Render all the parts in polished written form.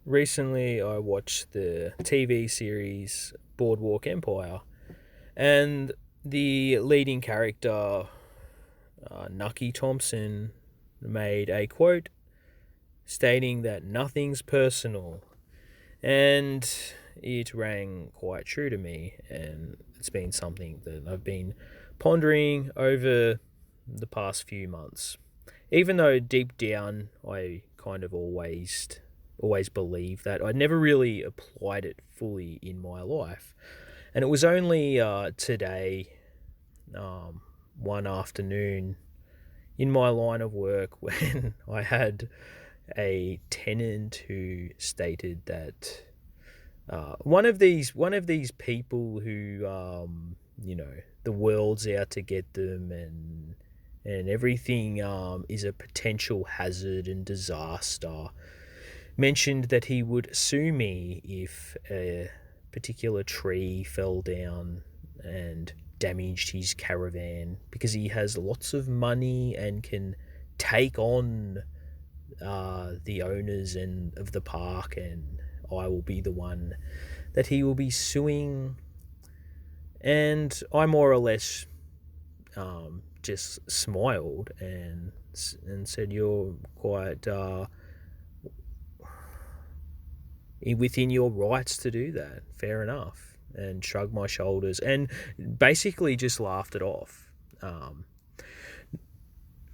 recently I watched the TV series Boardwalk Empire, and the leading character, Nucky Thompson, made a quote stating that nothing's personal, and it rang quite true to me, and it's been something that I've been pondering over the past few months. Even though deep down I kind of always believed that, I never really applied it fully in my life. And it was only today, um, one afternoon in my line of work, when I had a tenant who stated that one of these people who the world's out to get them, and everything is a potential hazard and disaster, mentioned that he would sue me if a particular tree fell down and damaged his caravan, because he has lots of money and can take on the owners and of the park, and I will be the one that he will be suing. And I more or less just smiled and said, "You're quite within your rights to do that. Fair enough." And shrugged my shoulders and basically just laughed it off.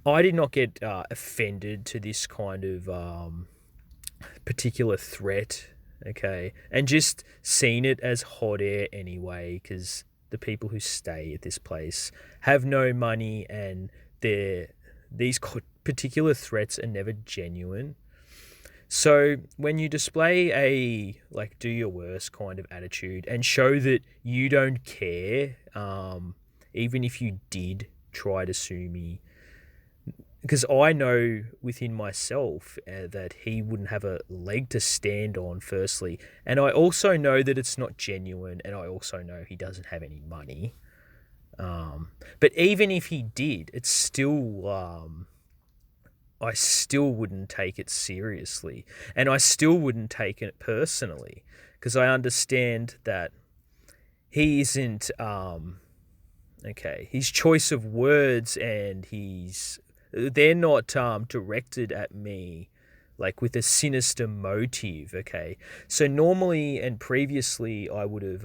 I did not get offended to this kind of particular threat, okay, and just seen it as hot air anyway, because the people who stay at this place have no money, and these particular threats are never genuine. So when you display a like do your worst kind of attitude and show that you don't care, even if you did try to sue me, because I know within myself that he wouldn't have a leg to stand on, firstly, and I also know that it's not genuine, and I also know he doesn't have any money. But even if he did, it's still I still wouldn't take it seriously, and I still wouldn't take it personally, because I understand that he isn't okay. His choice of words and they're not directed at me like with a sinister motive, okay? So normally and previously I would have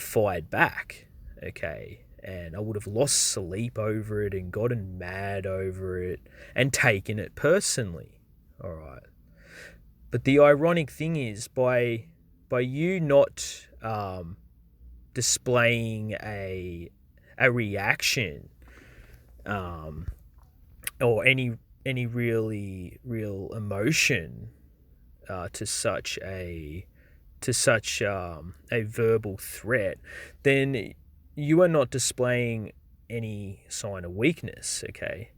fired back, okay? And I would have lost sleep over it and gotten mad over it and taken it personally. All right. But the ironic thing is, by you not displaying a reaction, um, or any really real emotion to such a verbal threat, then you are not displaying any sign of weakness. Okay,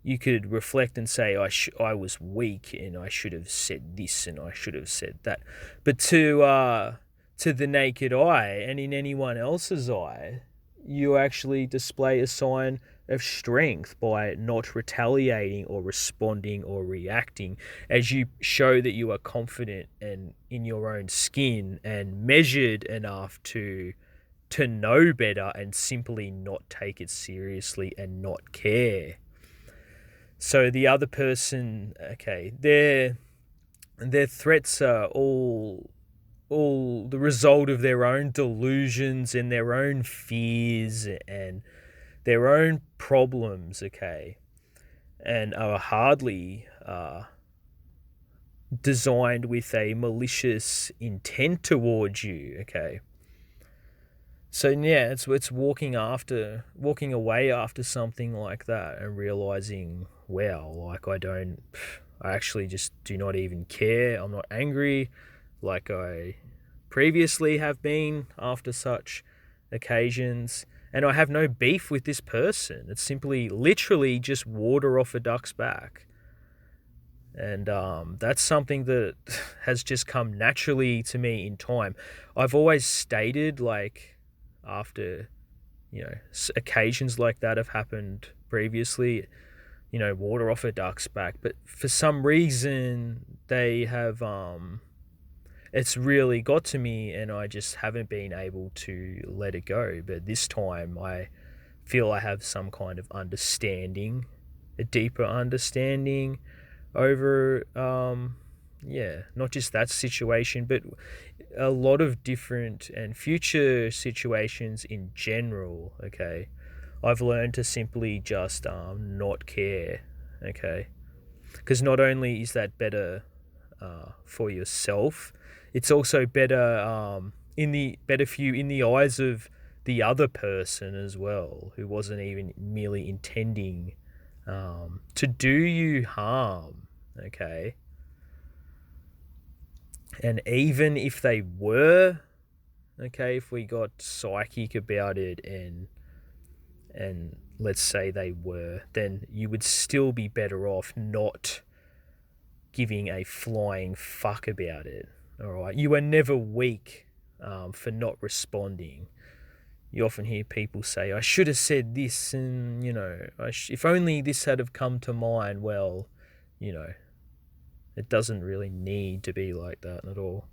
you could reflect and say, I was weak and I should have said this and I should have said that, but to the naked eye and in anyone else's eye, you actually display a sign of strength by not retaliating or responding or reacting, as you show that you are confident and in your own skin and measured enough to know better and simply not take it seriously and not care. So the other person, okay, their threats are all the result of their own delusions and their own fears and their own problems, okay, and are hardly designed with a malicious intent towards you, okay. So yeah, it's walking away after something like that and realizing, wow, like I actually just do not even care. I'm not angry like I previously have been after such occasions, and I have no beef with this person. It's simply, literally, just water off a duck's back. And that's something that has just come naturally to me in time. I've always stated, like, after occasions like that have happened previously, water off a duck's back. But for some reason, they have it's really got to me, and I just haven't been able to let it go. But this time, I feel I have some kind of understanding, a deeper understanding over, not just that situation, but a lot of different and future situations in general. Okay, I've learned to simply just not care. Okay, because not only is that better for yourself, it's also better better for you in the eyes of the other person as well, who wasn't even merely intending to do you harm. Okay, and even if they were, okay, if we got psychic about it, and let's say they were, then you would still be better off not giving a flying fuck about it. All right, you are never weak for not responding. You often hear people say, "I should have said this," and if only this had have come to mind. Well, you know, it doesn't really need to be like that at all.